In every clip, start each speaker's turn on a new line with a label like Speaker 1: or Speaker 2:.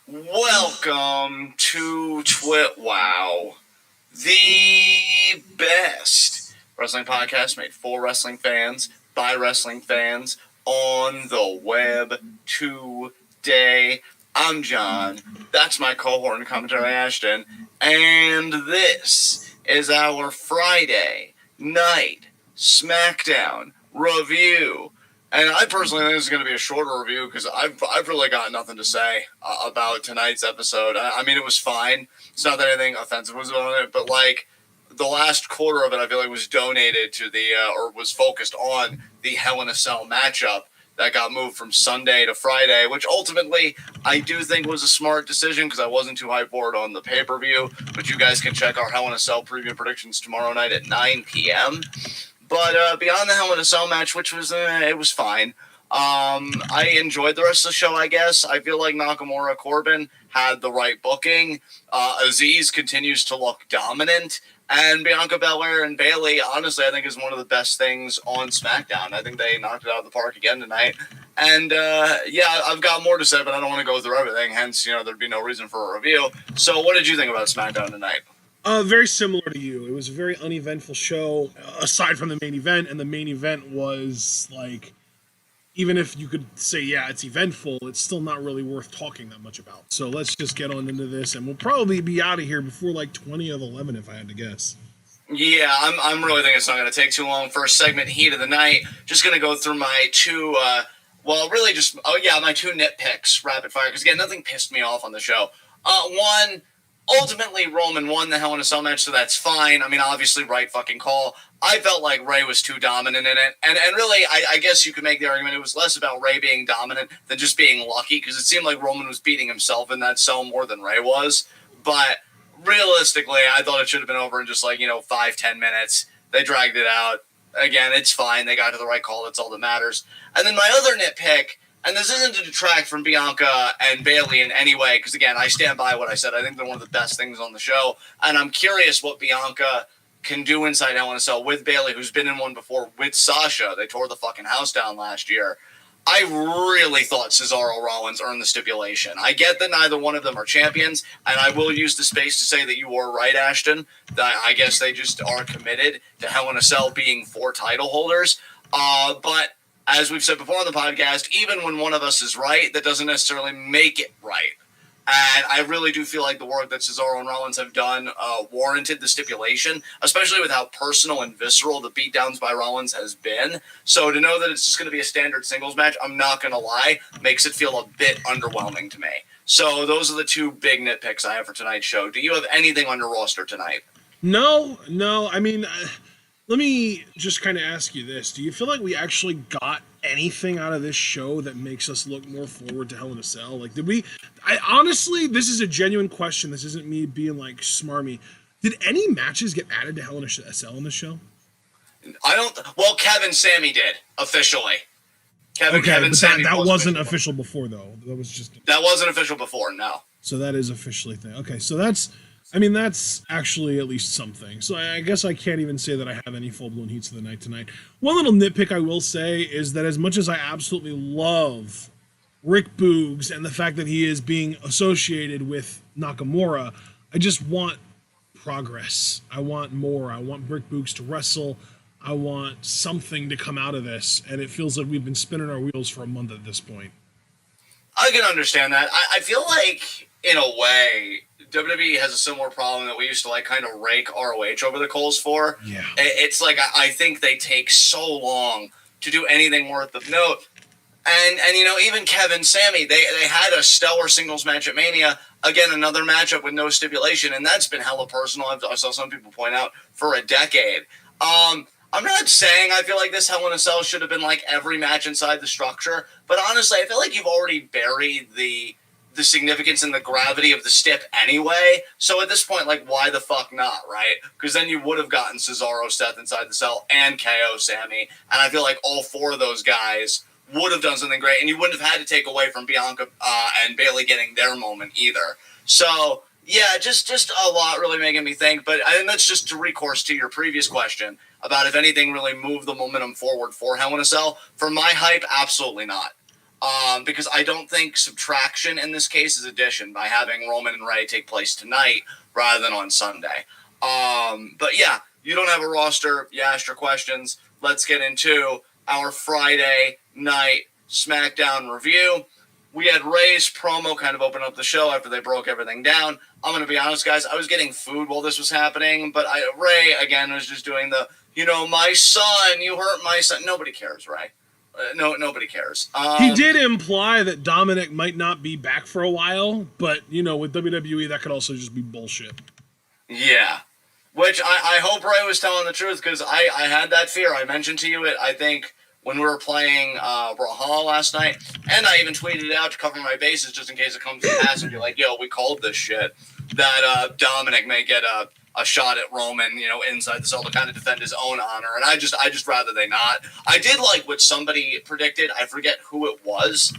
Speaker 1: Welcome to TWitWoW, the best wrestling podcast made for wrestling fans, by wrestling fans, on the web today. I'm John, that's my cohort and commentary Ashton, and this is our Friday night Smackdown review. And I personally think this is going to be a shorter review because I've really got nothing to say about tonight's episode. I mean, it was fine. It's not that anything offensive was on it, but like the last quarter of it, I feel like was donated to the or was focused on the Hell in a Cell matchup that got moved from Sunday to Friday, which ultimately I do think was a smart decision because I wasn't too hyped for it on the pay-per-view. But you guys can check our Hell in a Cell preview predictions tomorrow night at 9 p.m. But beyond the Hell in a Cell match, which was it was fine. I enjoyed the rest of the show, I guess. I feel like Nakamura Corbin had the right booking. Aziz continues to look dominant. And Bianca Belair and Bayley, honestly, I think is one of the best things on SmackDown. I think they knocked it out of the park again tonight. And, yeah, I've got more to say, but I don't want to go through everything. Hence, there'd be no reason for a review. So what did you think about SmackDown tonight?
Speaker 2: Very similar to you. It was a very uneventful show, aside from the main event, and the main event was, like, even if you could say, yeah, it's eventful, it's still not really worth talking that much about. So let's just get on into this, and we'll probably be out of here before, like, 20 of 11, if I had to guess.
Speaker 1: Yeah, I'm really thinking it's not going to take too long. First segment, heat of the night. Just going to go through my two, my two nitpicks, rapid fire, because, again, nothing pissed me off on the show. One, ultimately, Roman won the Hell in a Cell match, so that's fine. I mean, obviously, right fucking call. I felt like Ray was too dominant in it. And really, I guess you could make the argument it was less about Ray being dominant than just being lucky, because it seemed like Roman was beating himself in that cell more than Ray was. But realistically, I thought it should have been over in just 5-10 minutes. They dragged it out. Again, it's fine. They got to the right call. That's all that matters. And then my other nitpick, and this isn't to detract from Bianca and Bayley in any way, because, again, I stand by what I said. I think they're one of the best things on the show. And I'm curious what Bianca can do inside Hell in a Cell with Bayley, who's been in one before with Sasha. They tore the fucking house down last year. I really thought Cesaro Rollins earned the stipulation. I get that neither one of them are champions, and I will use the space to say that you were right, Ashton. That I guess they just are committed to Hell in a Cell being 4 title holders. But as we've said before on the podcast, even when one of us is right, that doesn't necessarily make it right. And I really do feel like the work that Cesaro and Rollins have done warranted the stipulation, especially with how personal and visceral the beatdowns by Rollins has been. So to know that it's just going to be a standard singles match, I'm not going to lie, makes it feel a bit underwhelming to me. So those are the two big nitpicks I have for tonight's show. Do you have anything on your roster tonight?
Speaker 2: No. I mean, let me just kind of ask you this. Do you feel like we actually got anything out of this show that makes us look more forward to Hell in a Cell? Like, honestly, this is a genuine question. This isn't me being like smarmy. Did any matches get added to Hell in a Cell in this show?
Speaker 1: Well, Kevin Sammy did, officially. Kevin
Speaker 2: Sammy that wasn't official before, though. That
Speaker 1: wasn't official before, no.
Speaker 2: So that is officially a thing. Okay, so that's actually at least something. So I guess I can't even say that I have any full-blown heats of the night tonight. One little nitpick I will say is that as much as I absolutely love Rick Boogs and the fact that he is being associated with Nakamura, I just want progress. I want more. I want Rick Boogs to wrestle. I want something to come out of this. And it feels like we've been spinning our wheels for a month at this point.
Speaker 1: I can understand that. I feel like, in a way, WWE has a similar problem that we used to kind of rake ROH over the coals for.
Speaker 2: Yeah.
Speaker 1: It's like I think they take so long to do anything worth of note. And even Kevin Sammy, they had a stellar singles match at Mania. Again, another matchup with no stipulation, and that's been hella personal. I saw some people point out for a decade. I'm not saying I feel like this Hell in a Cell should have been like every match inside the structure, but honestly, I feel like you've already buried the significance and the gravity of the stip anyway. So at this point, why the fuck not, right? Because then you would have gotten Cesaro, Seth inside the cell, and KO Sammy, and I feel like all 4 of those guys would have done something great, and you wouldn't have had to take away from Bianca and Bayley getting their moment either. So yeah, just a lot really making me think. But I think that's just to recourse to your previous question about if anything really moved the momentum forward for Hell in a Cell. For my hype, absolutely not. because I don't think subtraction in this case is addition by having Roman and Rey take place tonight rather than on Sunday. But yeah, you don't have a roster. You asked your questions. Let's get into our Friday night Smackdown review. We had Rey's promo kind of open up the show after they broke everything down. I'm going to be honest, guys. I was getting food while this was happening, but Rey, again, was just doing the, my son, you hurt my son. Nobody cares, Rey. Nobody cares.
Speaker 2: He did imply that Dominic might not be back for a while, but, with WWE, that could also just be bullshit.
Speaker 1: Yeah. Which I hope Rey was telling the truth, because I had that fear. I mentioned to you it, I think, when we were playing Brawlhalla last night, and I even tweeted it out to cover my bases just in case it comes to pass and be like, yo, we called this shit, that Dominic may get a shot at Roman, inside the cell to kind of defend his own honor, and I just rather they not. I did like what somebody predicted. I forget who it was,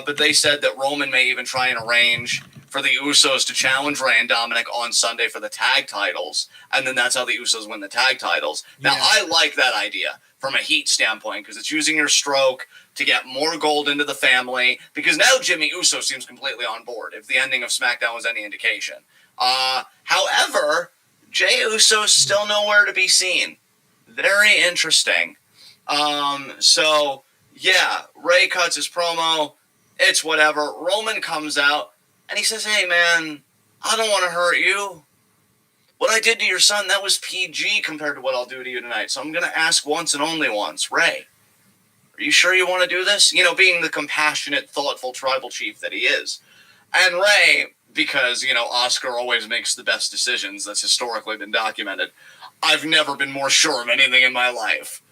Speaker 1: but they said that Roman may even try and arrange for the Usos to challenge Rey and Dominic on Sunday for the tag titles, and then that's how the Usos win the tag titles. Now, I like that idea from a heat standpoint, because it's using your stroke to get more gold into the family, because now Jimmy Uso seems completely on board, if the ending of SmackDown was any indication. However, Jey Uso's still nowhere to be seen. Very interesting. So, yeah, Rey cuts his promo. It's whatever. Roman comes out, and he says, hey, man, I don't want to hurt you. What I did to your son, that was PG compared to what I'll do to you tonight. So I'm going to ask once and only once, Rey, are you sure you want to do this? Being the compassionate, thoughtful tribal chief that he is. And Rey, because, Oscar always makes the best decisions. That's historically been documented. I've never been more sure of anything in my life.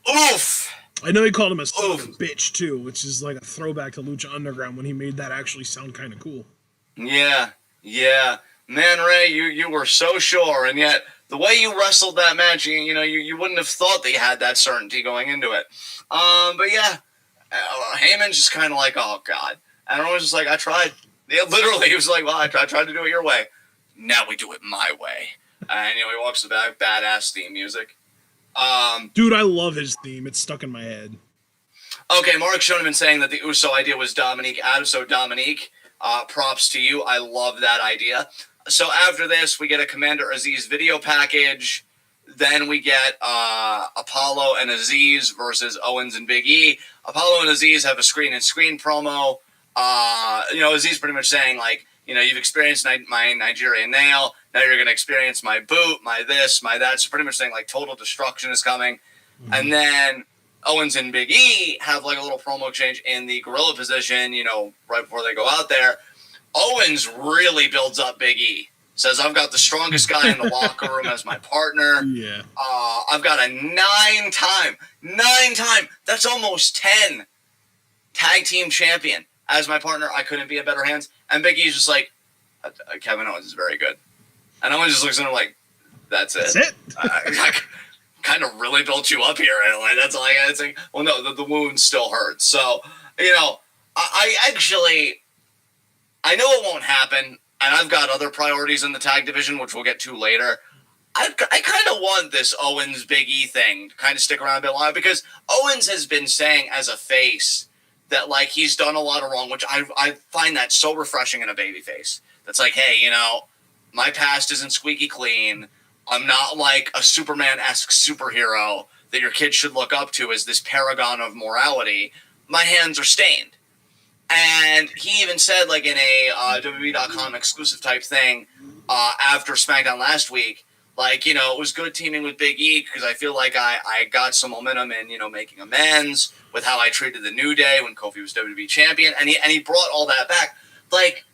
Speaker 1: Oof!
Speaker 2: I know he called him a son of a bitch, too, which is like a throwback to Lucha Underground when he made that actually sound kind of cool.
Speaker 1: Yeah. Man, Rey, you were so sure, and yet the way you wrestled that match, you wouldn't have thought that you had that certainty going into it. But yeah, Heyman's just kind of like, oh, God. And I was just like, I tried. Yeah, literally, he was like, well, I tried to do it your way. Now we do it my way. And, he walks the back, badass theme music.
Speaker 2: Dude, I love his theme. It's stuck in my head.
Speaker 1: Okay, Mark Schoeneman saying that the Uso idea was Dominique out of, so Dominique, props to you. I love that idea. So after this, we get a Commander Aziz video package. Then we get Apollo and Aziz versus Owens and Big E. Apollo and Aziz have a screen-and-screen promo. Aziz pretty much saying, like, you've experienced my Nigerian nail. Now you're going to experience my boot, my this, my that. So pretty much saying, like, total destruction is coming. Mm-hmm. And then Owens and Big E have, like, a little promo exchange in the gorilla position, right before they go out there. Owens really builds up Big E. Says, I've got the strongest guy in the locker room as my partner.
Speaker 2: Yeah.
Speaker 1: I've got a nine time, that's almost 10 tag team champion as my partner. I couldn't be in better hands. And Big E's just like, Kevin Owens is very good. And Owens just looks at him like, that's it?
Speaker 2: That's it?
Speaker 1: I kind of really built you up here. And like, that's all I got to say. Well, no, the wound still hurts. So, I know it won't happen, and I've got other priorities in the tag division, which we'll get to later. I kind of want this Owens-Big E thing to kind of stick around a bit longer, because Owens has been saying as a face that, like, he's done a lot of wrong, which I find that so refreshing in a babyface. That's like, hey, my past isn't squeaky clean. I'm not like a Superman-esque superhero that your kids should look up to as this paragon of morality. My hands are stained. And he even said, like, in a WWE.com exclusive type thing after SmackDown last week, like, it was good teaming with Big E because I feel like I got some momentum in, making amends with how I treated the New Day when Kofi was WWE champion. And he brought all that back. Like,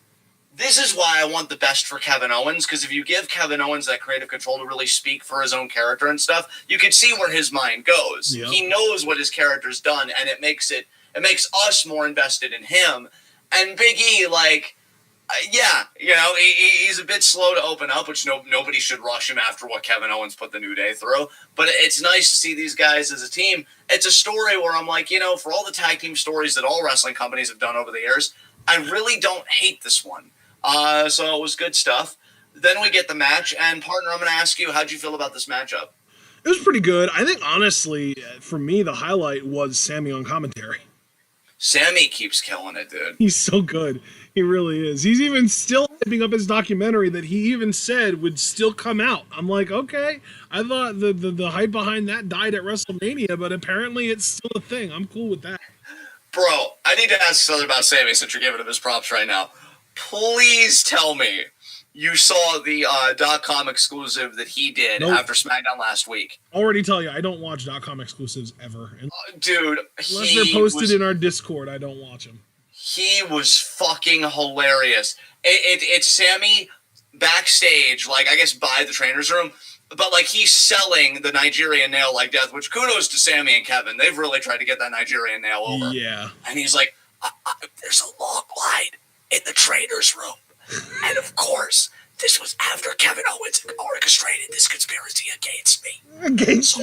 Speaker 1: this is why I want the best for Kevin Owens, because if you give Kevin Owens that creative control to really speak for his own character and stuff, you can see where his mind goes. Yep. He knows what his character's done, and it makes us more invested in him. And Big E, like, he's a bit slow to open up, which nobody should rush him after what Kevin Owens put the New Day through. But it's nice to see these guys as a team. It's a story where I'm like, for all the tag team stories that all wrestling companies have done over the years, I really don't hate this one. So it was good stuff. Then we get the match, and partner, I'm going to ask you, how'd you feel about this matchup?
Speaker 2: It was pretty good. I think, honestly, for me, the highlight was Sammy on commentary.
Speaker 1: Sammy keeps killing it, dude.
Speaker 2: He's so good. He really is. He's even still hyping up his documentary that he even said would still come out. I'm like, okay. I thought the hype behind that died at WrestleMania, but apparently it's still a thing. I'm cool with that.
Speaker 1: Bro, I need to ask something about Sammy since you're giving him his props right now. Please tell me you saw the .com exclusive that he did after SmackDown last week.
Speaker 2: Already tell you, I don't watch .com exclusives ever.
Speaker 1: Dude,
Speaker 2: unless they're posted in our Discord, I don't watch them.
Speaker 1: He was fucking hilarious. It's Sammy backstage, like, I guess by the trainer's room, but, like, he's selling the Nigerian nail like death, which kudos to Sammy and Kevin. They've really tried to get that Nigerian nail over.
Speaker 2: Yeah.
Speaker 1: And he's like, there's a long line in the trainer's room. And, of course, this was after Kevin Owens orchestrated this conspiracy against me. So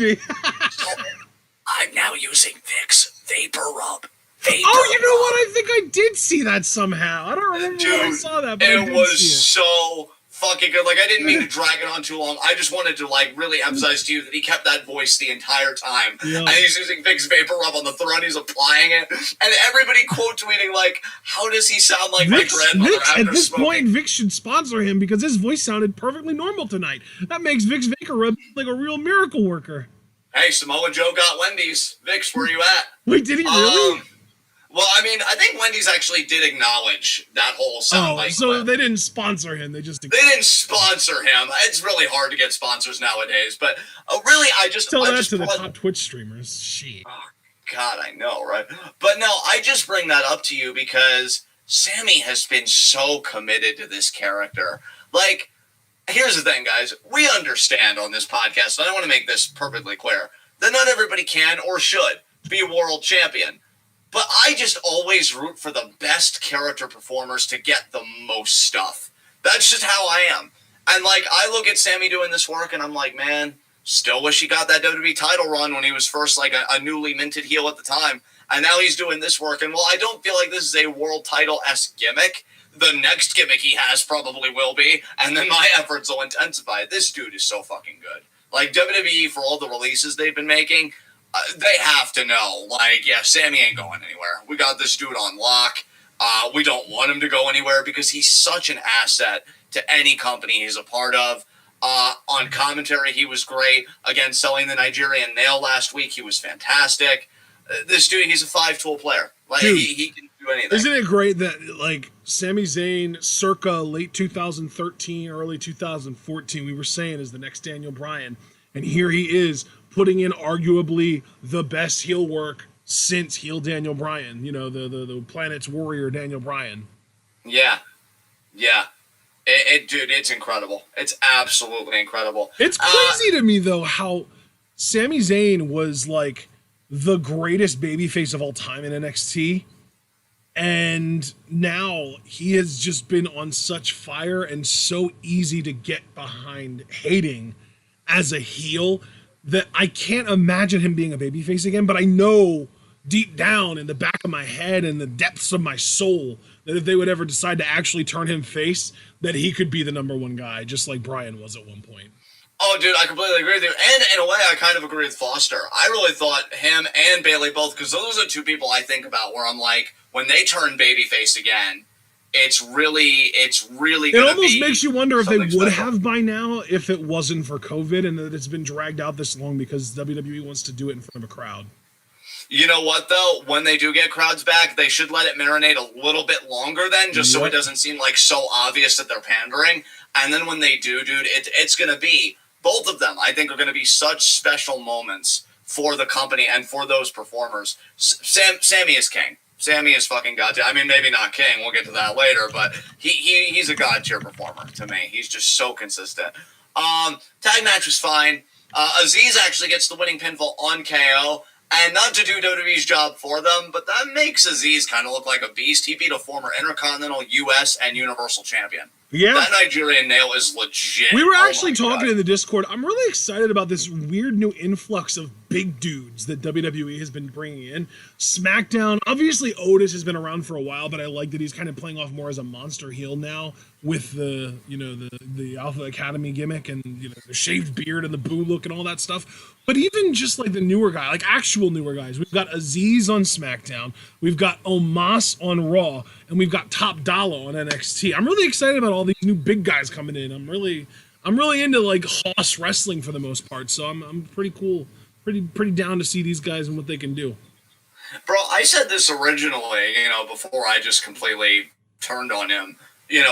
Speaker 1: I'm now using Vicks Vapor Rub.
Speaker 2: Oh, you know what? I think I did see that somehow. I don't remember when I saw that, but
Speaker 1: it was so fucking good. Like, I didn't mean to drag it on too long. I just wanted to, like, really emphasize to you that he kept that voice the entire time. Yeah. And he's using Vicks Vapor Rub on the throne. He's applying it. And everybody quote tweeting, like, how does he sound like my grandmother after
Speaker 2: at this
Speaker 1: smoking?
Speaker 2: point, Vicks should sponsor him because his voice sounded perfectly normal tonight. That makes Vicks Vapor Rub like a real miracle worker.
Speaker 1: Hey, Samoa Joe got Wendy's. Vicks, where you at?
Speaker 2: Wait, did he really?
Speaker 1: Well, I mean, I think Wendy's actually did acknowledge that whole soundbite.
Speaker 2: So they didn't sponsor him. They
Speaker 1: didn't sponsor him. It's really hard to get sponsors nowadays. But really, I just
Speaker 2: tell
Speaker 1: that
Speaker 2: to the top Twitch streamers. Shit.
Speaker 1: Oh, God, I know, right? But no, I just bring that up to you because Sammy has been so committed to this character. Like, here's the thing, guys. We understand on this podcast, and I want to make this perfectly clear, that not everybody can or should be a world champion. But I just always root for the best character performers to get the most stuff. That's just how I am. And, like, I look at Sammy doing this work, and I'm like, man, still wish he got that WWE title run when he was first, like, a newly minted heel at the time. And now he's doing this work. And, while I don't feel like this is a world title-esque gimmick, the next gimmick he has probably will be. And then my efforts will intensify. This dude is so fucking good. Like, WWE, for all the releases they've been making, they have to know, like, yeah, Sammy ain't going anywhere. We got this dude on lock. We don't want him to go anywhere because he's such an asset to any company he's a part of. On commentary, he was great. Again, selling the Nigerian nail last week, he was fantastic. This dude, he's a 5-tool player. Like, dude, he can do anything.
Speaker 2: Isn't it great that, like, Sami Zayn, circa late 2013, early 2014, we were saying is the next Daniel Bryan, and here he is, putting in arguably the best heel work since heel Daniel Bryan. You know, the Planet's Warrior Daniel Bryan.
Speaker 1: Yeah. Yeah. Dude, it's incredible. It's absolutely incredible.
Speaker 2: It's crazy to me, though, how Sami Zayn was, like, the greatest babyface of all time in NXT. And now he has just been on such fire and so easy to get behind hating as a heel that I can't imagine him being a babyface again, but I know deep down in the back of my head and the depths of my soul that if they would ever decide to actually turn him face, that he could be the number one guy, just like Bryan was at one point.
Speaker 1: Oh, dude, I completely agree with you. And in a way, I kind of agree with Foster. I really thought him and Bayley both, because those are two people I think about where I'm like, when they turn babyface again, it's really
Speaker 2: it almost makes you wonder if they would have by now if it wasn't for COVID and that it's been dragged out this long because WWE wants to do it in front of a crowd.
Speaker 1: You know what, though? When they do get crowds back, they should let it marinate a little bit longer then, just so it doesn't seem like so obvious that they're pandering. And then when they do, dude, it's going to be, both of them, I think, are going to be such special moments for the company and for those performers. Sammy is king. Sammy is fucking god tier. I mean, maybe not king. We'll get to that later, but he's a god tier performer to me. He's just so consistent. Tag match was fine. Aziz actually gets the winning pinfall on KO, and not to do WWE's job for them, but that makes Aziz kind of look like a beast. He beat a former Intercontinental, US, and Universal Champion.
Speaker 2: Yeah.
Speaker 1: That Nigerian nail is legit.
Speaker 2: We were actually talking in the Discord. I'm really excited about this weird new influx of big dudes that WWE has been bringing in. Smackdown, obviously Otis has been around for a while, but I like that he's kind of playing off more as a monster heel now with the, the Alpha Academy gimmick and, the shaved beard and the boo look and all that stuff. But even just like the newer guy, like actual newer guys, we've got Aziz on SmackDown, we've got Omos on Raw, and we've got Top Dollar on NXT. I'm really excited about all these new big guys coming in. I'm really into like Hoss wrestling for the most part, so I'm pretty cool, pretty down to see these guys and what they can do.
Speaker 1: Bro, I said this originally, before I just completely turned on him,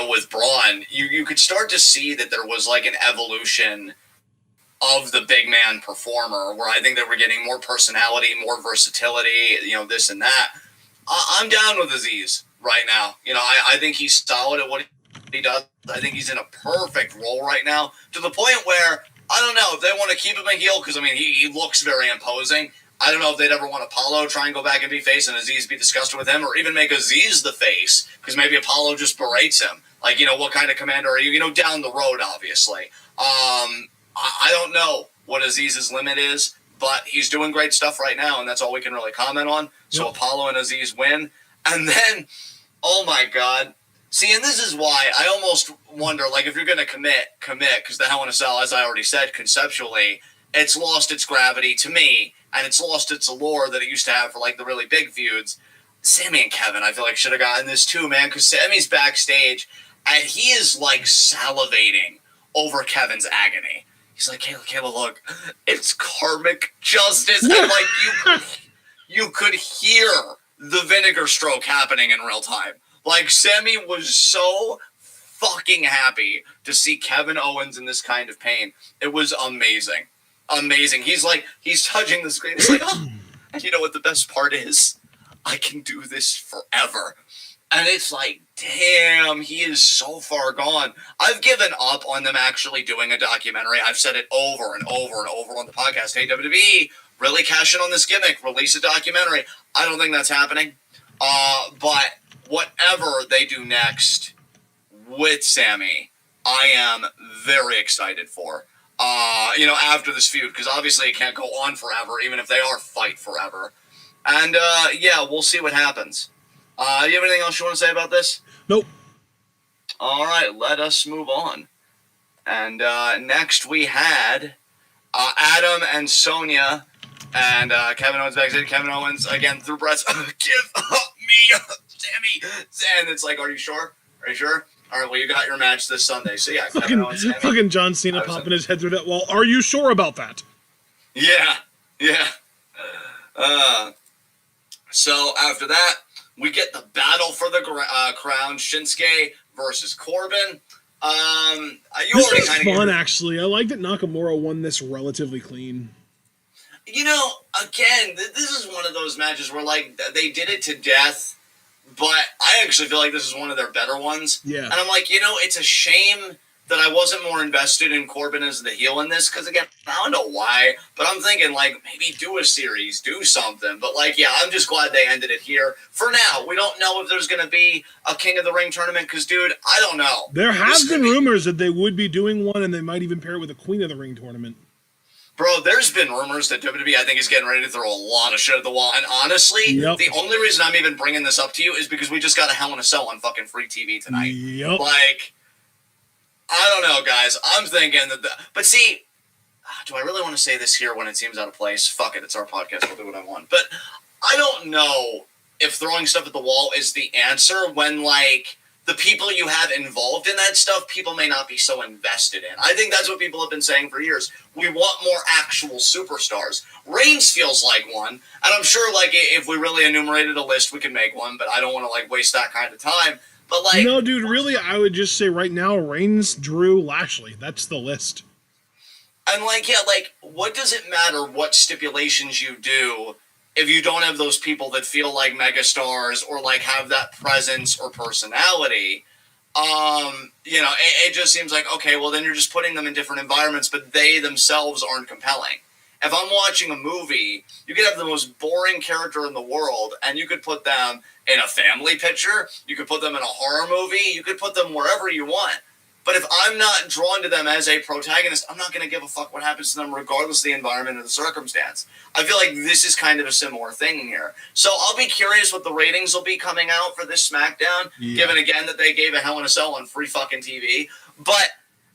Speaker 1: with Braun. You could start to see that there was like an evolution of the big man performer, where I think that we're getting more personality, more versatility, this and that. I'm down with Aziz right now. I think he's solid at what he does. I think he's in a perfect role right now, to the point where I don't know if they want to keep him a heel, because he looks very imposing. I don't know if they'd ever want Apollo try and go back and be face and Aziz be disgusted with him, or even make Aziz the face, because maybe Apollo just berates him. Like, what kind of commander are you? Down the road, obviously. I don't know what Aziz's limit is, but he's doing great stuff right now, and that's all we can really comment on. So yep. Apollo and Aziz win. And then, oh my God. See, and this is why I almost wonder, like, if you're going to commit, because the Hell in a Cell, as I already said, conceptually, it's lost its gravity to me, and it's lost its allure that it used to have for, like, the really big feuds. Sammy and Kevin, I feel like, should have gotten this too, man, because Sammy's backstage, and he is, like, salivating over Kevin's agony. He's like, Kayla, look, it's karmic justice. And, like, you could hear the vinegar stroke happening in real time. Like, Sammy was so fucking happy to see Kevin Owens in this kind of pain. It was amazing. Amazing. He's touching the screen. He's like, oh, and you know what the best part is? I can do this forever. And it's like, damn, he is so far gone. I've given up on them actually doing a documentary. I've said it over and over and over on the podcast. Hey, WWE, really cash in on this gimmick. Release a documentary. I don't think that's happening. But whatever they do next with Sammy, I am very excited for. After this feud, because obviously it can't go on forever, even if they are fight forever. And, we'll see what happens. You have anything else you want to say about this?
Speaker 2: Nope.
Speaker 1: All right, let us move on. And next we had Adam and Sonya and Kevin Owens backstage. Kevin Owens, again, through breaths, give up me, Sammy. And it's like, are you sure? Are you sure? All right, well, you got your match this Sunday. So, yeah, Kevin Owens, Sammy.
Speaker 2: Fucking John Cena popping his head through that wall. Are you sure about that?
Speaker 1: Yeah. So, after that, we get the battle for the crown, Shinsuke versus Corbin.
Speaker 2: This was fun, actually. I like that Nakamura won this relatively clean.
Speaker 1: Again, this is one of those matches where, like, they did it to death, but I actually feel like this is one of their better ones.
Speaker 2: Yeah.
Speaker 1: And I'm like, it's a shame that I wasn't more invested in Corbin as the heel in this, because, again, I don't know why, but I'm thinking, like, maybe do a series, do something. But, like, yeah, I'm just glad they ended it here. For now, we don't know if there's going to be a King of the Ring tournament, because, dude, I don't know.
Speaker 2: There have been rumors that they would be doing one, and they might even pair it with a Queen of the Ring tournament.
Speaker 1: Bro, there's been rumors that WWE, I think, is getting ready to throw a lot of shit at the wall. And honestly, The only reason I'm even bringing this up to you is because we just got a Hell in a Cell on fucking free TV tonight.
Speaker 2: Yep.
Speaker 1: Like, I don't know, guys. I'm thinking that but see, do I really want to say this here when it seems out of place? Fuck it, it's our podcast. We'll do what I want. But I don't know if throwing stuff at the wall is the answer when, like, the people you have involved in that stuff, people may not be so invested in. I think that's what people have been saying for years. We want more actual superstars. Reigns feels like one, and I'm sure, like, if we really enumerated a list, we could make one, but I don't want to, like, waste that kind of time. But, like,
Speaker 2: no, dude, really, I would just say right now, Reigns, Drew, Lashley. That's the list.
Speaker 1: And, like, yeah, like, what does it matter what stipulations you do if you don't have those people that feel like megastars or, like, have that presence or personality? It just seems like, okay, well, then you're just putting them in different environments, but they themselves aren't compelling. If I'm watching a movie, you could have the most boring character in the world, and you could put them in a family picture, you could put them in a horror movie, you could put them wherever you want. But if I'm not drawn to them as a protagonist, I'm not going to give a fuck what happens to them regardless of the environment or the circumstance. I feel like this is kind of a similar thing here. So I'll be curious what the ratings will be coming out for this SmackDown, given again that they gave a Hell in a Cell on free fucking TV. But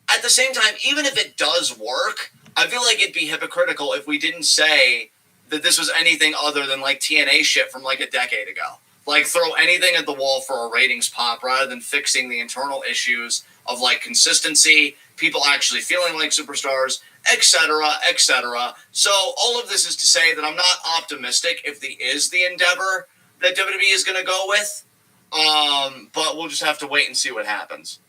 Speaker 1: at the same time, even if it does work, I feel like it'd be hypocritical if we didn't say that this was anything other than like TNA shit from like a decade ago. Like throw anything at the wall for a ratings pop rather than fixing the internal issues of like consistency, people actually feeling like superstars, etc., etc. So all of this is to say that I'm not optimistic if the endeavor that WWE is going to go with, but we'll just have to wait and see what happens.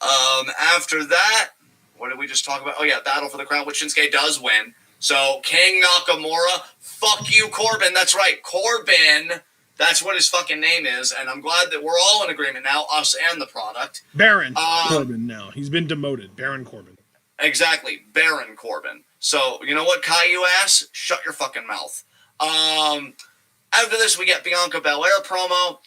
Speaker 1: After that, what did we just talk about? Oh yeah, Battle for the Crown, which Shinsuke does win. So King Nakamura, fuck you, Corbin. That's right, Corbin. That's what his fucking name is, and I'm glad that we're all in agreement now, us and the product.
Speaker 2: Baron Corbin now. He's been demoted. Baron Corbin.
Speaker 1: Exactly, Baron Corbin. So, you know what, Caillou ass? Shut your fucking mouth. After this, we get Bianca Belair promo.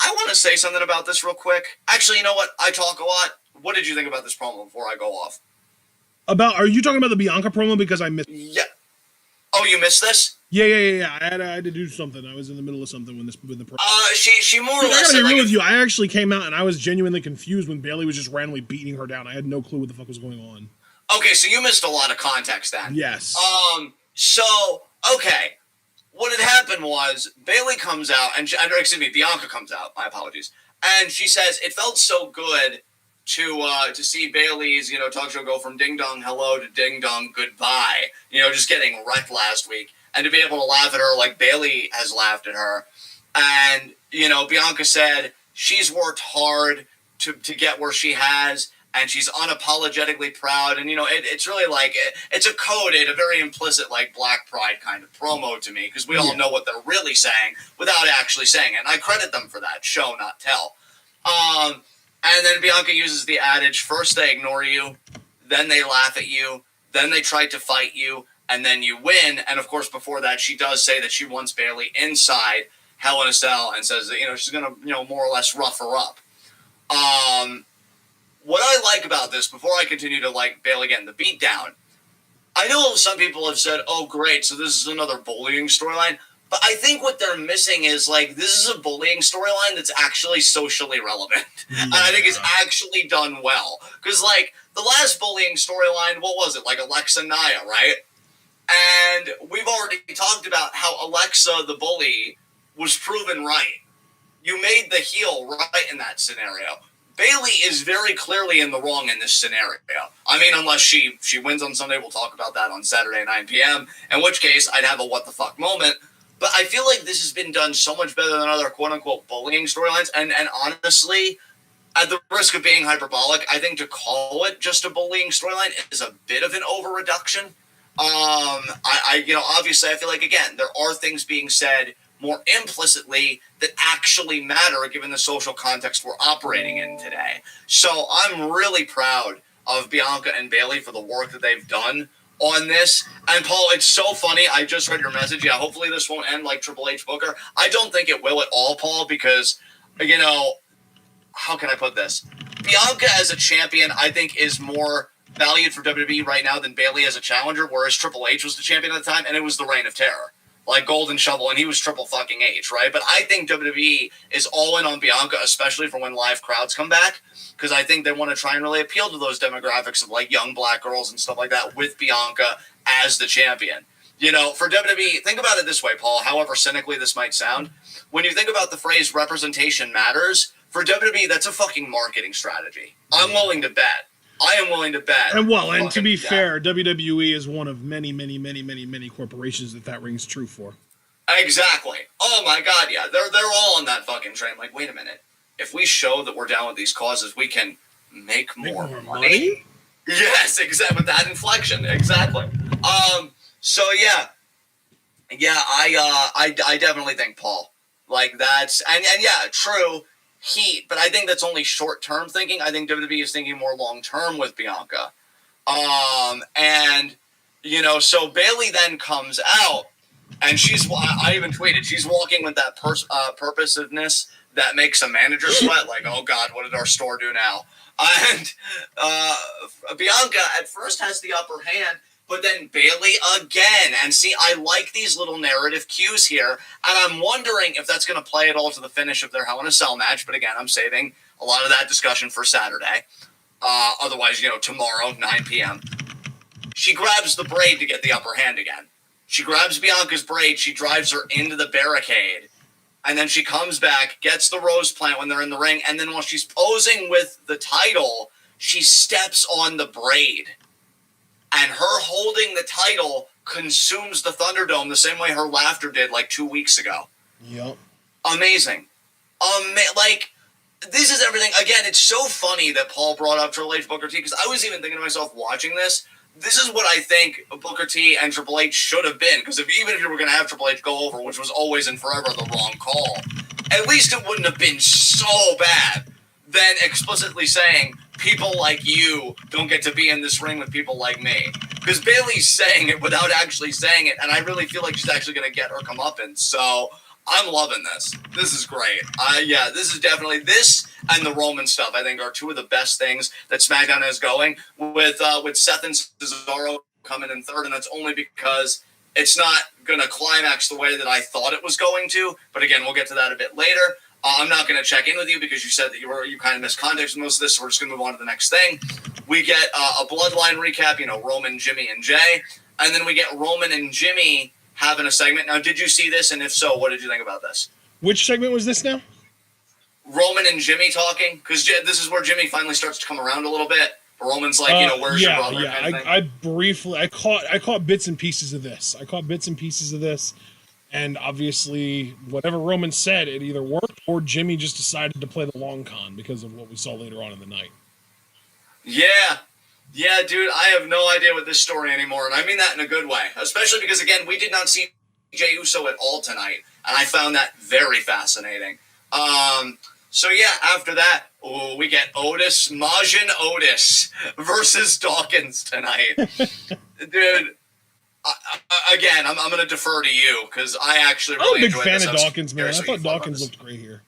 Speaker 1: I want to say something about this real quick. Actually, you know what? I talk a lot. What did you think about this promo before I go off?
Speaker 2: Are you talking about the Bianca promo? Because I missed.
Speaker 1: Yeah. Oh, you missed this?
Speaker 2: Yeah. I had to do something. I was in the middle of something when the promo.
Speaker 1: She more or less.
Speaker 2: I gotta be real with you. I actually came out and I was genuinely confused when Bayley was just randomly beating her down. I had no clue what the fuck was going on.
Speaker 1: Okay, so you missed a lot of context then.
Speaker 2: Yes.
Speaker 1: So okay, what had happened was Bayley comes out and Bianca comes out. My apologies. And she says it felt so good to see Bayley's talk show go from ding dong hello to ding dong goodbye. Just getting wrecked last week, and to be able to laugh at her like Bayley has laughed at her. And Bianca said she's worked hard to get where she has, and she's unapologetically proud. And it's really like it's a coded, a very implicit like Black Pride kind of promo to me, because we all know what they're really saying without actually saying it. And I credit them for that. Show, not tell. And then Bianca uses the adage, first they ignore you, then they laugh at you, then they try to fight you, and then you win. And of course, before that, she does say that she wants Bayley inside Hell in a Cell and says that, she's going to, more or less rough her up. What I like about this, before I continue to like Bayley getting the beat down, I know some people have said, oh, great, so this is another bullying storyline. But I think what they're missing is, like, this is a bullying storyline that's actually socially relevant. Yeah. And I think it's actually done well. Because, like, the last bullying storyline, what was it? Like Alexa Nia, right? And we've already talked about how Alexa, the bully, was proven right. You made the heel right in that scenario. Bayley is very clearly in the wrong in this scenario. I mean, unless she wins on Sunday, we'll talk about that on Saturday, 9 p.m., in which case I'd have a what the fuck moment. But I feel like this has been done so much better than other quote-unquote bullying storylines. And honestly, at the risk of being hyperbolic, I think to call it just a bullying storyline is a bit of an over-reduction. Obviously, I feel like, again, there are things being said more implicitly that actually matter given the social context we're operating in today. So I'm really proud of Bianca and Bayley for the work that they've done on this. And Paul, it's so funny. I just read your message. Yeah, hopefully this won't end like Triple H Booker. I don't think it will at all, Paul, because, how can I put this? Bianca as a champion, I think, is more valued for WWE right now than Bayley as a challenger, whereas Triple H was the champion at the time, and it was the Reign of Terror. Like Golden Shovel, and he was Triple fucking H, right? But I think WWE is all in on Bianca, especially for when live crowds come back, because I think they want to try and really appeal to those demographics of like young black girls and stuff like that with Bianca as the champion. For WWE, think about it this way, Paul, however cynically this might sound. When you think about the phrase representation matters, for WWE, that's a fucking marketing strategy. I'm willing to bet. I am willing to bet.
Speaker 2: And to be fair, WWE is one of many, many, many, many, many corporations that rings true for.
Speaker 1: Exactly. Oh my God, yeah. They're all on that fucking train. Like, wait a minute. If we show that we're down with these causes, we can make more money? Yes, exactly. With that inflection, exactly. So yeah, I definitely think Paul. Like that's and yeah, true. Heat, but I think that's only short-term thinking. I think WWE is thinking more long-term with Bianca. So Bayley then comes out, and I even tweeted, she's walking with that purposiveness that makes a manager sweat. Like, oh God, what did our store do now? And Bianca at first has the upper hand, but then Bayley again. And see, I like these little narrative cues here, and I'm wondering if that's going to play it all to the finish of their Hell in a Cell match. But again, I'm saving a lot of that discussion for Saturday. Otherwise, tomorrow, 9 p.m. She grabs the braid to get the upper hand again. She grabs Bianca's braid, she drives her into the barricade, and then she comes back, gets the rose plant when they're in the ring, and then while she's posing with the title, she steps on the braid. And her holding the title consumes the Thunderdome the same way her laughter did like 2 weeks ago.
Speaker 2: Yep.
Speaker 1: Amazing. This is everything. Again, it's so funny that Paul brought up Triple H Booker T, because I was even thinking to myself watching this, this is what I think Booker T and Triple H should have been. Because even if you were going to have Triple H go over, which was always and forever the wrong call, at least it wouldn't have been so bad than explicitly saying, people like you don't get to be in this ring with people like me. Because Bayley's saying it without actually saying it, and I really feel like she's actually going to get her comeuppance. So I'm loving this. This is great. This is definitely, this and the Roman stuff, I think, are two of the best things that SmackDown is going with Seth and Cesaro coming in third, and that's only because it's not going to climax the way that I thought it was going to. But again, we'll get to that a bit later. I'm not going to check in with you because you said that you kind of missed context with most of this, so we're just going to move on to the next thing. We get a Bloodline recap, Roman, Jimmy, and Jay, and then we get Roman and Jimmy having a segment. Now, did you see this? And if so, what did you think about this?
Speaker 2: Which segment was this now?
Speaker 1: Roman and Jimmy talking, because this is where Jimmy finally starts to come around a little bit. Roman's like, where's your brother?
Speaker 2: Yeah,
Speaker 1: kind of
Speaker 2: I briefly caught bits and pieces of this. And obviously, whatever Roman said, it either worked or Jimmy just decided to play the long con because of what we saw later on in the night.
Speaker 1: Yeah, dude, I have no idea what this story anymore, and I mean that in a good way. Especially because, again, we did not see Jey Uso at all tonight, and I found that very fascinating. So yeah, after that, we get Majin Otis versus Dawkins tonight. Dude, again, I'm going to defer to you, because I actually really enjoyed this.
Speaker 2: I'm a big fan of Dawkins, man. I thought Dawkins looked great here.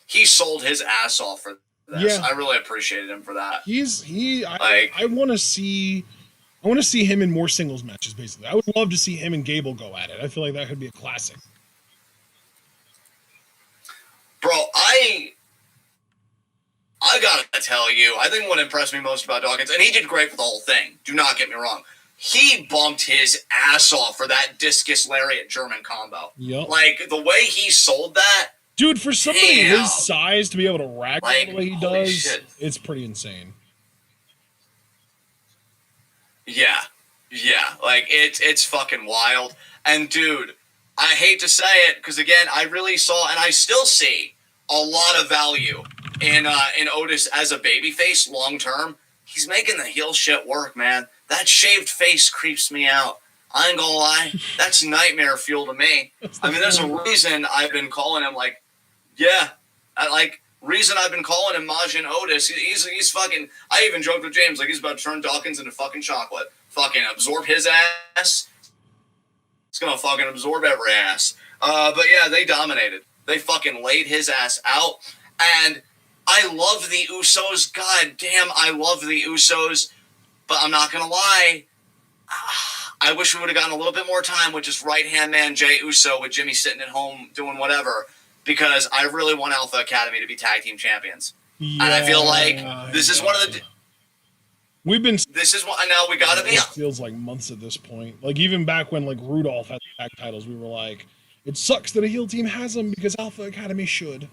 Speaker 1: He sold his ass off for this.
Speaker 2: Yeah.
Speaker 1: I really appreciated him for that.
Speaker 2: I want to see him in more singles matches, basically. I would love to see him and Gable go at it. I feel like that could be a classic.
Speaker 1: Bro, I gotta tell you, I think what impressed me most about Dawkins, and he did great for the whole thing, do not get me wrong, he bumped his ass off for that discus lariat German combo.
Speaker 2: Yep.
Speaker 1: Like, the way he sold that,
Speaker 2: dude, for somebody his size to be able to rack the way he does,
Speaker 1: shit.
Speaker 2: It's pretty insane.
Speaker 1: Yeah, like, it's fucking wild. And dude, I hate to say it, because again, I really saw, and I still see, a lot of value in Otis as a babyface long term. He's making the heel shit work, man. That shaved face creeps me out. I ain't gonna lie, that's nightmare fuel to me. I mean, there's a reason I've been calling him reason I've been calling him Majin Otis. He's fucking. I even joked with James like he's about to turn Dawkins into fucking chocolate. Fucking absorb his ass. It's gonna fucking absorb every ass. But yeah, they dominated. They fucking laid his ass out. And I love the Usos. God damn, I love the Usos. But I'm not gonna lie. I wish we would have gotten a little bit more time with just right-hand man Jey Uso with Jimmy sitting at home doing whatever. Because I really want Alpha Academy to be tag team champions. Yeah, and I feel like this is one of the... This is what now we gotta be.
Speaker 2: It feels like months at this point. Like even back when like Rudolph had tag titles, we were like, it sucks that a heel team has them because Alpha Academy should.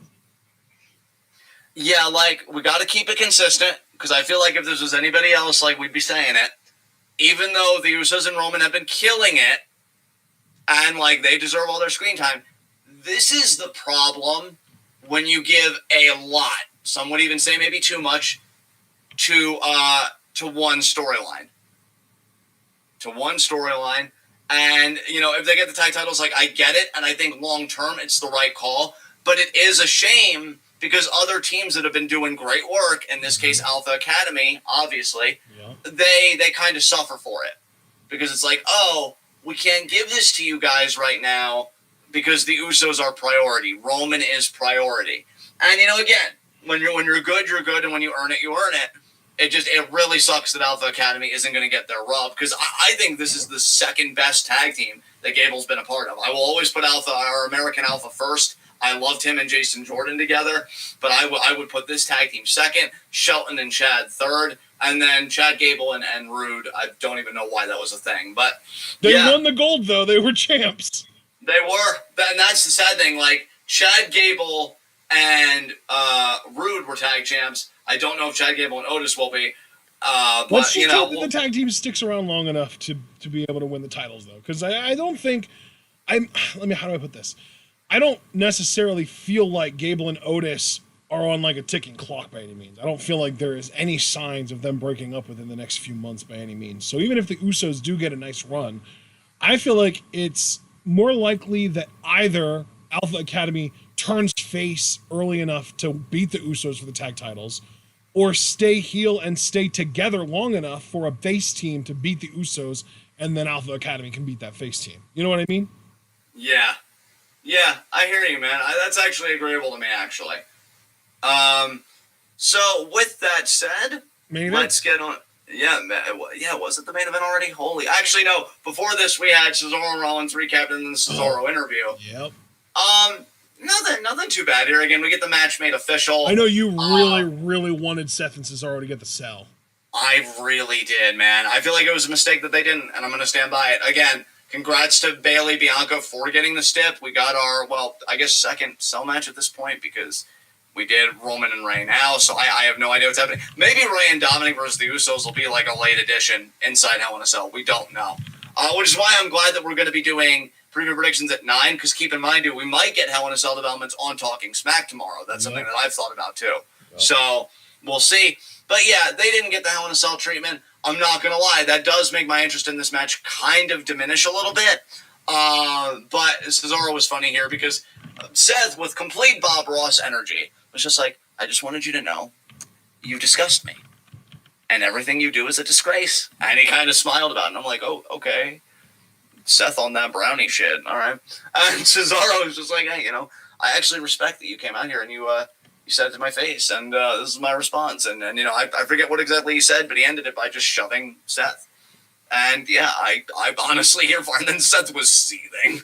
Speaker 1: Yeah, like we gotta keep it consistent because I feel like if this was anybody else, like we'd be saying it. Even though the Usos and Roman have been killing it, and like they deserve all their screen time, this is the problem when you give a lot. Some would even say maybe too much to one storyline. And, you know, if they get the tag titles, like, I get it, and I think long-term it's the right call, but it is a shame because other teams that have been doing great work, in this case Alpha Academy, obviously, they kind of suffer for it. Because it's like, oh, we can't give this to you guys right now because the Usos are priority. Roman is priority. And, again, when you're good, you're good, and when you earn it, you earn it. It really sucks that Alpha Academy isn't going to get their rub, because I think this is the second best tag team that Gable's been a part of. I will always put our American Alpha first. I loved him and Jason Jordan together, but I would put this tag team second, Shelton and Chad third, and then Chad Gable and Rude. I don't even know why that was a thing, but
Speaker 2: they won the gold though. They were champs.
Speaker 1: They were, and that's the sad thing. Like, Chad Gable and Rude were tag champs. I don't know if Chad Gable and Otis will be.
Speaker 2: Let's just hope that the tag team sticks around long enough to be able to win the titles, though, because I don't think how do I put this? I don't necessarily feel like Gable and Otis are on like a ticking clock by any means. I don't feel like there is any signs of them breaking up within the next few months by any means. So even if the Usos do get a nice run, I feel like it's more likely that either Alpha Academy turns face early enough to beat the Usos for the tag titles, or stay heel and stay together long enough for a face team to beat the Usos, and then Alpha Academy can beat that face team. You know what I mean?
Speaker 1: Yeah. Yeah, I hear you, man. That's actually agreeable to me, actually. So with that said, let's get on. Yeah, was it the main event already? Holy. Actually, no. Before this, we had Cesaro and Rollins recapped and then the Cesaro interview.
Speaker 2: Yep.
Speaker 1: Nothing too bad here. Again, we get the match made official.
Speaker 2: I know you really wanted Seth and Cesaro to get the cell.
Speaker 1: I really did, man. I feel like it was a mistake that they didn't, and I'm going to stand by it. Again, congrats to Bayley Bianca for getting the stip. We got our, second cell match at this point, because we did Roman and Ray now, so I have no idea what's happening. Maybe Ray and Dominic versus the Usos will be like a late edition inside Hell in a Cell. We don't know. Which is why I'm glad that we're going to be doing preview predictions at 9, because keep in mind, dude, we might get Hell in a Cell developments on Talking Smack tomorrow. That's something that I've thought about, too. Yep. So, we'll see. But yeah, they didn't get the Hell in a Cell treatment. I'm not going to lie. That does make my interest in this match kind of diminish a little bit. But Cesaro was funny here, because Seth, with complete Bob Ross energy, was just like, I just wanted you to know, you disgust me. And everything you do is a disgrace. And he kind of smiled about it. And I'm like, oh, okay. Seth on that brownie shit. All right. And Cesaro was just like, hey, I actually respect that you came out here and you said it to my face. And this is my response. And I forget what exactly he said, but he ended it by just shoving Seth. And yeah, I honestly here for, and then Seth was seething.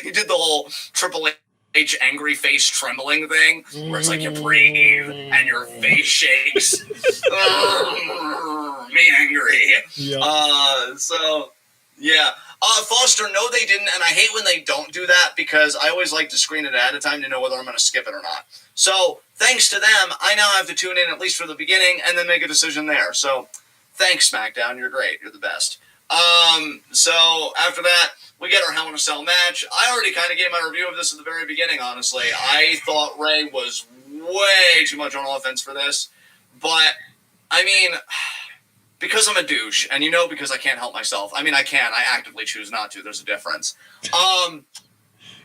Speaker 1: He did the whole Triple H angry face trembling thing, where it's like you breathe and your face shakes. Me angry. Yeah. Yeah. Foster, no, they didn't, and I hate when they don't do that, because I always like to screen it ahead of time to know whether I'm going to skip it or not. So, thanks to them, I now have to tune in at least for the beginning and then make a decision there. So, thanks, Smackdown. You're great. You're the best. So, after that, we get our Hell in a Cell match. I already kind of gave my review of this at the very beginning, honestly. I thought Ray was way too much on offense for this. But, I mean, because I'm a douche, and because I can't help myself. I mean, I can. I actively choose not to. There's a difference.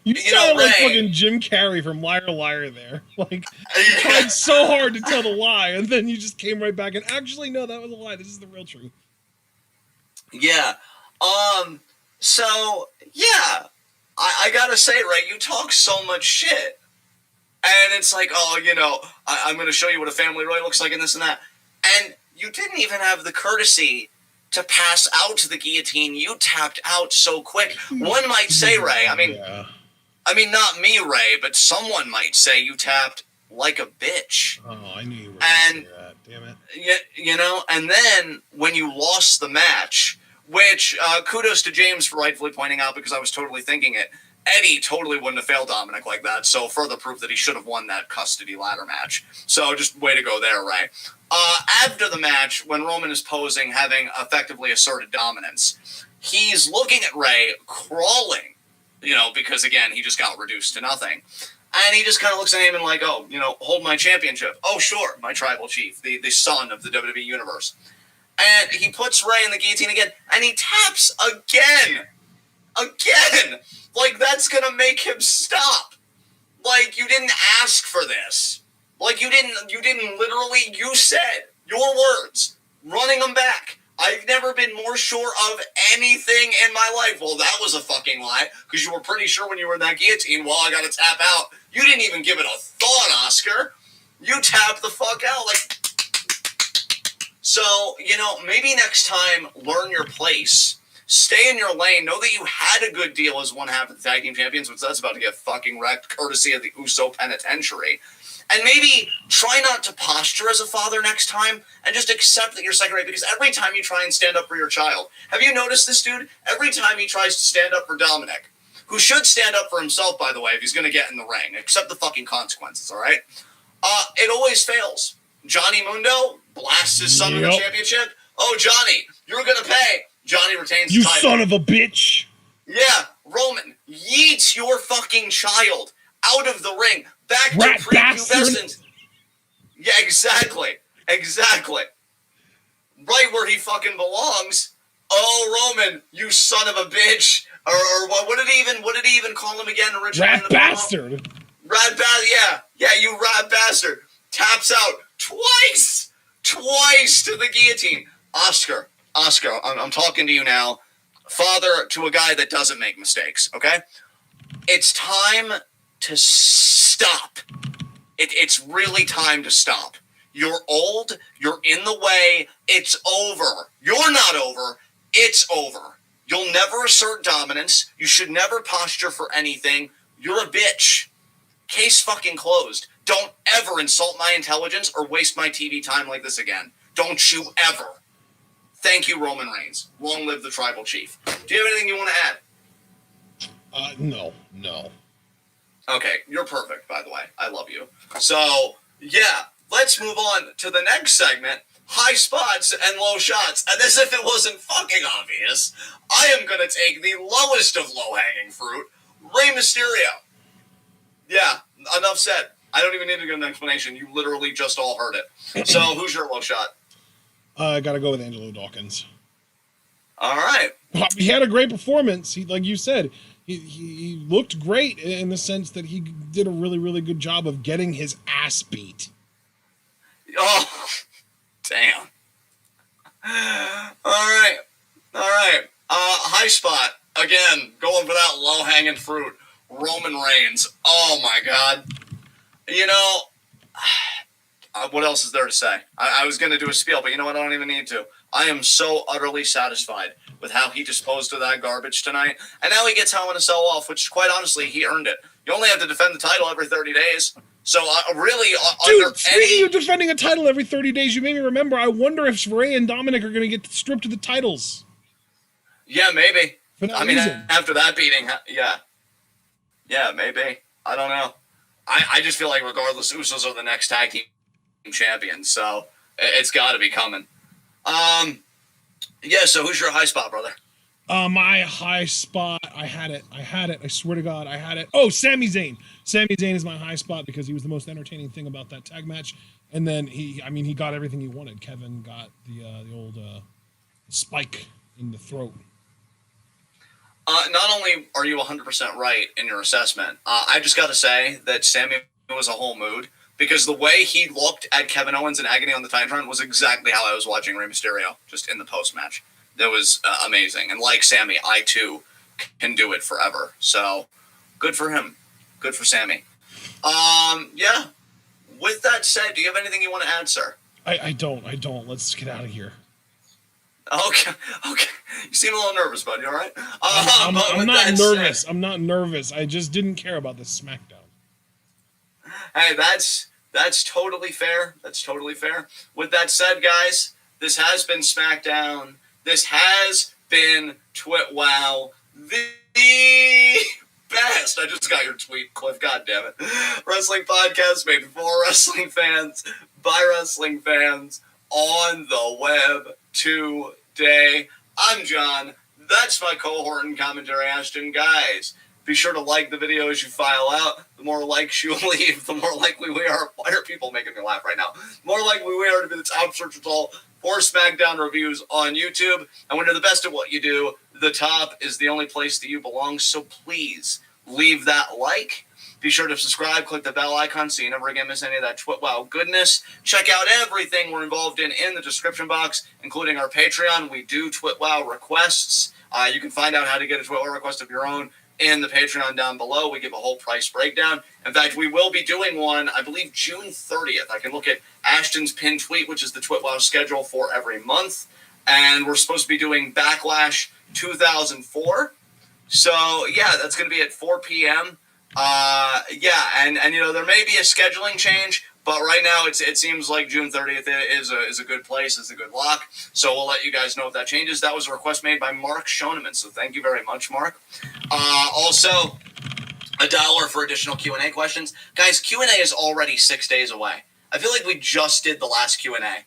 Speaker 2: You sound like fucking Jim Carrey from Liar Liar there. Like, you tried so hard to tell the lie, and then you just came right back and, actually, no, that was a lie. This is the real truth.
Speaker 1: Yeah. So, yeah. I gotta say, Ray, you talk so much shit. And it's like, I'm gonna show you what a family Roy looks like and this and that. And you didn't even have the courtesy to pass out to the guillotine. You tapped out so quick. One might say, Ray, I mean, not me, Ray, but someone might say you tapped like a bitch.
Speaker 2: Oh, I knew you were going to say that. Damn it.
Speaker 1: And then when you lost the match, which kudos to James for rightfully pointing out, because I was totally thinking it, Eddie totally wouldn't have failed Dominic like that, so further proof that he should have won that custody ladder match. So just way to go there, Ray. After the match, when Roman is posing, having effectively asserted dominance, he's looking at Ray, crawling, because, again, he just got reduced to nothing. And he just kind of looks at him and like, hold my championship. Oh, sure, my tribal chief, the son of the WWE Universe. And he puts Ray in the guillotine again, and he taps again. Again! Like, that's gonna make him stop. Like, you didn't ask for this. Like, you didn't literally, you said your words, running them back. I've never been more sure of anything in my life. Well, that was a fucking lie, because you were pretty sure when you were in that guillotine, well, I gotta tap out. You didn't even give it a thought, Oscar. You tapped the fuck out. Like, so, maybe next time, learn your place. Stay in your lane. Know that you had a good deal as one half of the tag team champions, which that's about to get fucking wrecked, courtesy of the Uso Penitentiary. And maybe try not to posture as a father next time and just accept that you're second rate, because every time you try and stand up for your child, have you noticed this dude? Every time he tries to stand up for Dominic, who should stand up for himself, by the way, if he's going to get in the ring, accept the fucking consequences, all right? It always fails. Johnny Mundo blasts his son in the championship. Oh, Johnny, you're going to pay. Johnny retains the title.
Speaker 2: You son of a bitch.
Speaker 1: Yeah, Roman yeets your fucking child out of the ring. Back
Speaker 2: Rat
Speaker 1: to
Speaker 2: prepubescent.
Speaker 1: Yeah, exactly. Right where he fucking belongs. Oh, Roman, you son of a bitch. Or what did he even call him again originally?
Speaker 2: Rat bastard.
Speaker 1: Rat bastard, yeah, you rat bastard. Taps out twice to the guillotine. Oscar, I'm talking to you now. Father to a guy that doesn't make mistakes, okay? It's time to stop. It's really time to stop. You're old. You're in the way. It's over. You're not over. It's over. You'll never assert dominance. You should never posture for anything. You're a bitch. Case fucking closed. Don't ever insult my intelligence or waste my TV time like this again. Don't you ever. Thank you, Roman Reigns. Long live the tribal chief. Do you have anything you want to add?
Speaker 2: No.
Speaker 1: Okay, you're perfect, by the way. I love you. So, yeah, let's move on to the next segment, high spots and low shots. And as if it wasn't fucking obvious, I am going to take the lowest of low-hanging fruit, Rey Mysterio. Yeah, enough said. I don't even need to give an explanation. You literally just all heard it. So, who's your low shot?
Speaker 2: I got to go with Angelo Dawkins.
Speaker 1: All right.
Speaker 2: He had a great performance. Like you said, he looked great in the sense that he did a really, really good job of getting his ass beat.
Speaker 1: Oh, damn. All right. High spot. Again, going for that low-hanging fruit. Roman Reigns. Oh, my God. What else is there to say? I was going to do a spiel, but you know what? I don't even need to. I am so utterly satisfied with how he disposed of that garbage tonight. And now he gets Hell in a Cell off, which, quite honestly, he earned it. You only have to defend the title every 30 days. So, really,
Speaker 2: Dude, speaking of defending a title every 30 days, you made me remember, I wonder if Rey and Dominic are going to get stripped of the titles.
Speaker 1: Yeah, maybe.
Speaker 2: I mean,
Speaker 1: after that beating, yeah. Yeah, maybe. I don't know. I just feel like regardless, Usos are the next tag team champions, so it's got to be coming. Yeah, so who's your high spot, brother?
Speaker 2: My high spot, I had it. I swear to God, I had it. Oh, Sami Zayn. Sami Zayn is my high spot because he was the most entertaining thing about that tag match. And then he got everything he wanted. Kevin got the old spike in the throat.
Speaker 1: Not only are you 100% right in your assessment, I just got to say that Sami was a whole mood, because the way he looked at Kevin Owens in agony on the Titantron was exactly how I was watching Rey Mysterio, just in the post-match. That was amazing. And like Sami, I too can do it forever. So, good for him. Good for Sami. Yeah. With that said, do you have anything you want to add, sir?
Speaker 2: I don't. Let's get out of here.
Speaker 1: Okay. You seem a little nervous, bud. You all right?
Speaker 2: I'm not nervous. I'm not nervous. I just didn't care about this SmackDown.
Speaker 1: Hey, that's totally fair. With that said, guys, this has been Smackdown. This has been TWitWoW, the best. I just got your tweet, Cliff. God damn it. Wrestling podcast made for wrestling fans by wrestling fans on the web today. I'm John. That's my cohort and commentary, Ashton. Guys, be sure to like the video as you file out. The more likes you leave, the more likely we are. Why are people making me laugh right now? The more likely we are to be the top search result for SmackDown reviews on YouTube. And when you're the best at what you do, the top is the only place that you belong. So please leave that like Be sure to subscribe, click the bell icon so you never again miss any of that TWitWoW goodness. Check out everything we're involved in the description box, including our Patreon. We do TWitWoW requests. You can find out how to get a TWitWoW request of your own in the Patreon down below. We give a whole price breakdown. In fact, we will be doing one, I believe, June 30th. I can look at Ashton's pinned tweet, which is the TWitWoW schedule for every month. And we're supposed to be doing Backlash 2004. So, yeah, that's going to be at 4 p.m. And you know, there may be a scheduling change, but right now it seems like June 30th is a good place, is a good lock. So we'll let you guys know if that changes. That was a request made by Mark Schoeneman, so thank you very much, Mark. Also, $1 for additional Q&A questions. Guys, Q&A is already 6 days away. I feel like we just did the last Q&A.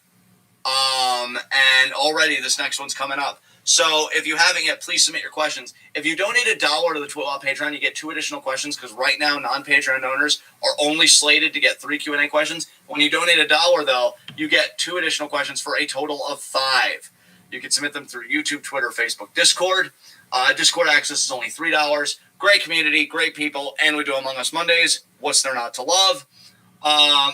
Speaker 1: And already this next one's coming up. So if you haven't yet, please submit your questions. If you donate $1 to the TWitWoW Patreon, you get 2 additional questions, because right now non-Patreon owners are only slated to get 3 Q&A questions. When you donate $1, though, you get 2 additional questions for a total of 5. You can submit them through YouTube, Twitter, Facebook, Discord. Discord access is only $3. Great community, great people, and we do Among Us Mondays. What's there not to love?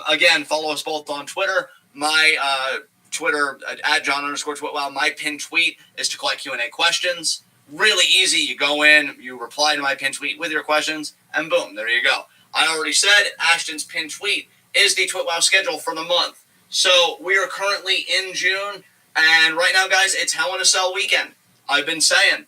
Speaker 1: Again, follow us both on Twitter. My Twitter, at John_TWitWoW. My pinned tweet is to collect Q&A questions. Really easy. You go in, you reply to my pinned tweet with your questions, and boom, there you go. I already said Ashton's pinned tweet is the TWitWoW schedule for the month. So we are currently in June, and right now, guys, it's Hell in a Cell weekend. I've been saying,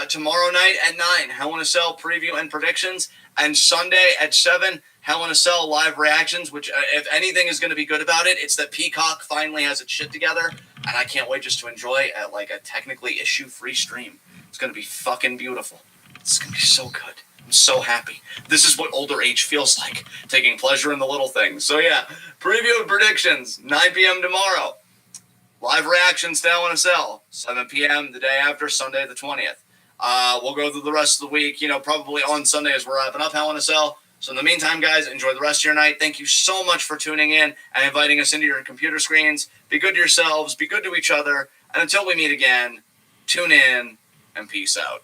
Speaker 1: tomorrow night at 9, Hell in a Cell preview and predictions, and Sunday at 7, Hell in a Cell live reactions, which if anything is going to be good about it, it's that Peacock finally has its shit together, and I can't wait just to enjoy a technically issue-free stream. It's going to be fucking beautiful. It's going to be so good. I'm so happy. This is what older age feels like, taking pleasure in the little things. So yeah, preview and predictions, 9 p.m. tomorrow. Live reactions to Hell in a Cell, 7 p.m. the day after, Sunday the 20th. We'll go through the rest of the week, probably on Sunday as we're wrapping up Hell in a Cell. So in the meantime, guys, enjoy the rest of your night. Thank you so much for tuning in and inviting us into your computer screens. Be good to yourselves, be good to each other, and until we meet again, tune in and peace out.